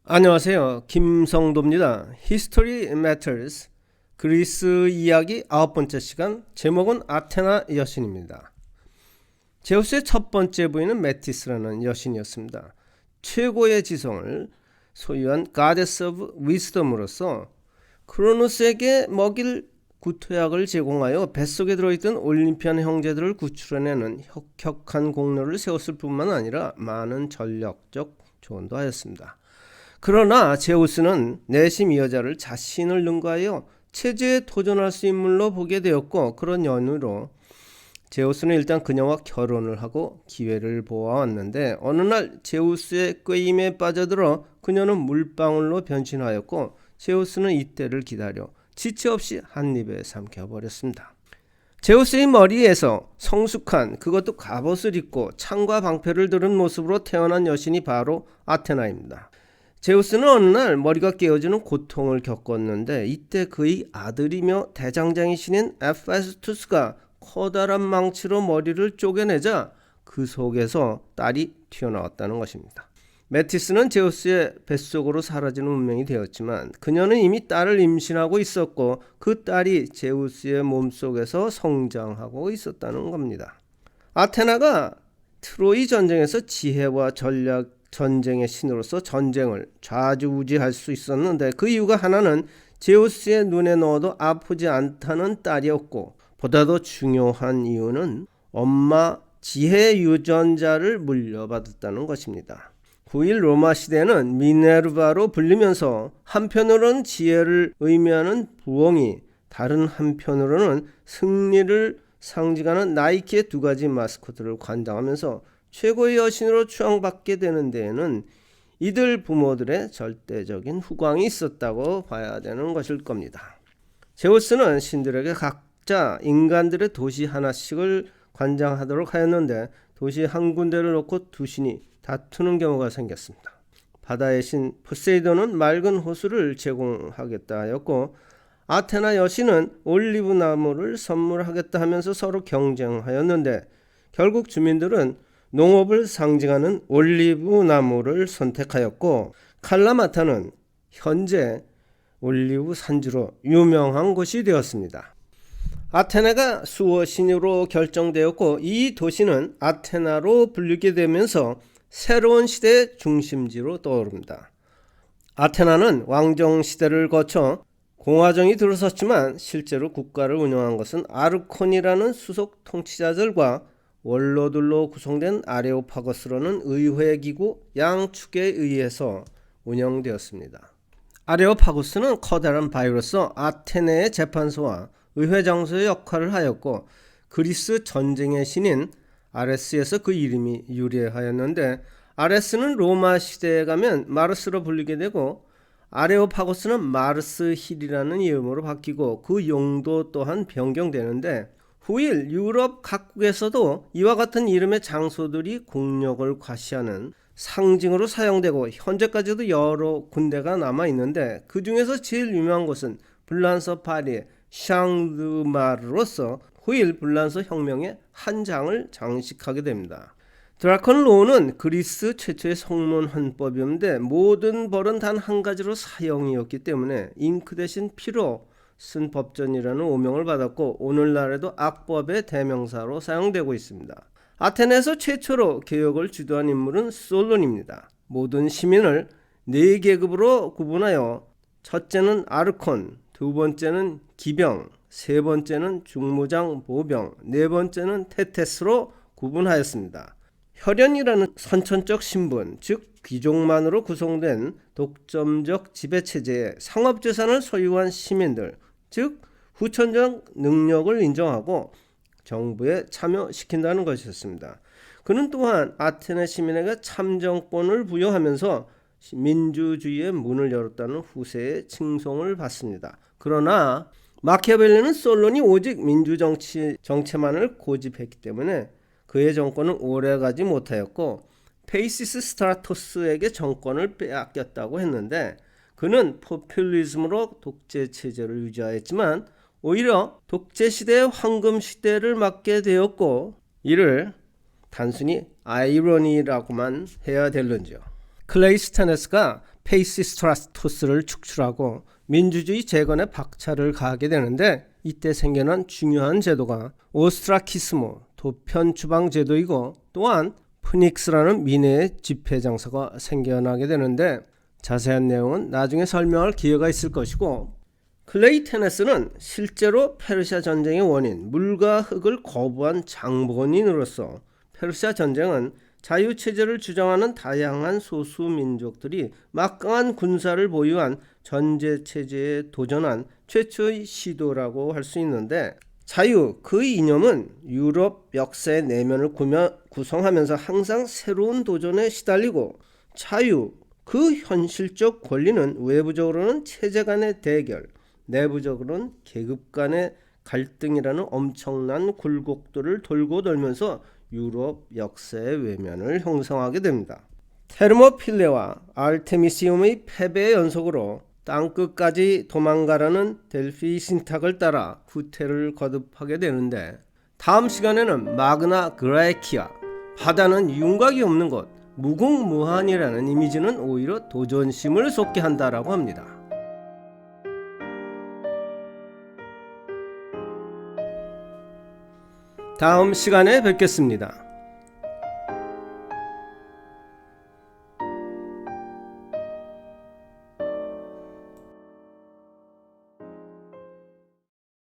안녕하세요. 김성도입니다. History Matters 그리스 이야기 9번째 시간, 제목은 아테나 여신입니다. 제우스의 첫 번째 부인은 메티스라는 여신이었습니다. 최고의 지성을 소유한 Goddess of Wisdom으로서 크로노스에게 먹일 구토약을 제공하여 뱃속에 들어있던 올림피안 형제들을 구출해내는 혁혁한 공로를 세웠을 뿐만 아니라 많은 전략적 조언도 하였습니다. 그러나 제우스는 내심 이 여자를 자신을 능가하여 체제에 도전할 수 있는 인물로 보게 되었고, 그런 연유로 제우스는 일단 그녀와 결혼을 하고 기회를 보아왔는데, 어느 날 제우스의 꾀임에 빠져들어 그녀는 물방울로 변신하였고, 제우스는 이때를 기다려 지체 없이 한 입에 삼켜버렸습니다. 제우스의 머리에서 성숙한, 그것도 갑옷을 입고 창과 방패를 들은 모습으로 태어난 여신이 바로 아테나입니다. 제우스는 어느 날 머리가 깨어지는 고통을 겪었는데, 이때 그의 아들이며 대장장이신인 에페스투스가 커다란 망치로 머리를 쪼개내자 그 속에서 딸이 튀어나왔다는 것입니다. 메티스는 제우스의 뱃속으로 사라지는 운명이 되었지만, 그녀는 이미 딸을 임신하고 있었고 그 딸이 제우스의 몸속에서 성장하고 있었다는 겁니다. 아테나가 트로이 전쟁에서 지혜와 전략 전쟁의 신으로서 전쟁을 좌지우지할 수 있었는데, 그 이유가 하나는 제우스의 눈에 넣어도 아프지 않다는 딸이었고, 보다 더 중요한 이유는 엄마 지혜 유전자를 물려받았다는 것입니다. 후일 로마 시대는 미네르바로 불리면서 한편으로는 지혜를 의미하는 부엉이, 다른 한편으로는 승리를 상징하는 나이키의 두 가지 마스코트를 관장하면서 최고의 여신으로 추앙받게 되는 데에는 이들 부모들의 절대적인 후광이 있었다고 봐야 되는 것일 겁니다. 제우스는 신들에게 각자 인간들의 도시 하나씩을 관장하도록 하였는데, 도시 한 군데를 놓고 두 신이 다투는 경우가 생겼습니다. 바다의 신 포세이돈은 맑은 호수를 제공하겠다 하였고, 아테나 여신은 올리브 나무를 선물하겠다 하면서 서로 경쟁하였는데, 결국 주민들은 농업을 상징하는 올리브 나무를 선택하였고, 칼라마타는 현재 올리브 산지로 유명한 곳이 되었습니다. 아테나가 수호신으로 결정되었고, 이 도시는 아테나로 불리게 되면서 새로운 시대의 중심지로 떠오릅니다. 아테나는 왕정 시대를 거쳐 공화정이 들어섰지만, 실제로 국가를 운영한 것은 아르콘이라는 수속 통치자들과 원로들로 구성된 아레오파고스라는 의회기구 양축에 의해서 운영되었습니다. 아레오파고스는 커다란 바위로서 아테네의 재판소와 의회 장소의 역할을 하였고, 그리스 전쟁의 신인 아레스에서 그 이름이 유래하였는데, 아레스는 로마 시대에 가면 마르스로 불리게 되고, 아레오파고스는 마르스 힐이라는 이름으로 바뀌고 그 용도 또한 변경되는데, 후일 유럽 각국에서도 이와 같은 이름의 장소들이 국력을 과시하는 상징으로 사용되고, 현재까지도 여러 군데가 남아있는데, 그 중에서 제일 유명한 곳은 불란서 파리의 샹드마르로서 후일 불란서 혁명의 한 장을 장식하게 됩니다. 드라콘 로우는 그리스 최초의 성문 헌법이었는데, 모든 벌은 단 한 가지로 사형이었기 때문에 잉크 대신 피로 쓴 법전이라는 오명을 받았고, 오늘날에도 악법의 대명사로 사용되고 있습니다. 아테네에서 최초로 개혁을 주도한 인물은 솔론입니다. 모든 시민을 4계급으로 구분하여, 첫째는 아르콘, 두 번째는 기병, 세 번째는 중무장 보병, 네 번째는 테테스로 구분하였습니다. 혈연이라는 선천적 신분, 즉 귀족만으로 구성된 독점적 지배체제에 상업재산을 소유한 시민들, 즉 후천적 능력을 인정하고 정부에 참여시킨다는 것이었습니다. 그는 또한 아테네 시민에게 참정권을 부여하면서 민주주의의 문을 열었다는 후세의 칭송을 받습니다. 그러나 마키아벨리는 솔론이 오직 민주정체만을 고집했기 때문에 그의 정권은 오래가지 못하였고, 페이시스 스트라토스에게 정권을 빼앗겼다고 했는데, 그는 포퓰리즘으로 독재 체제를 유지하였지만 오히려 독재 시대의 황금 시대를 맞게 되었고, 이를 단순히 아이러니라고만 해야 될는지요. 클레이스테네스가 페이시스트라토스를 축출하고 민주주의 재건에 박차를 가하게 되는데, 이때 생겨난 중요한 제도가 오스트라키스모 도편 추방 제도이고, 또한 푸닉스라는 민의 집회 장소가 생겨나게 되는데, 자세한 내용은 나중에 설명할 기회가 있을 것이고, 클레이테네스는 실제로 페르시아 전쟁의 원인 물과 흙을 거부한 장본인으로서 페르시아 전쟁은 자유체제를 주장하는 다양한 소수민족들이 막강한 군사를 보유한 전제체제에 도전한 최초의 시도라고 할 수 있는데, 자유 그 이념은 유럽 역사의 내면을 구성하면서 항상 새로운 도전에 시달리고, 자유 그 현실적 권리는 외부적으로는 체제 간의 대결, 내부적으로는 계급 간의 갈등이라는 엄청난 굴곡들을 돌고 돌면서 유럽 역사의 외면을 형성하게 됩니다. 테르모필레와 아르테미시움의 패배의 연속으로 땅끝까지 도망가라는 델피 신탁을 따라 후퇴를 거듭하게 되는데, 다음 시간에는 마그나 그라에키아, 바다는 윤곽이 없는 곳, 무궁무한이라는 이미지는 오히려 도전심을 솟게 한다라고 합니다. 다음 시간에 뵙겠습니다.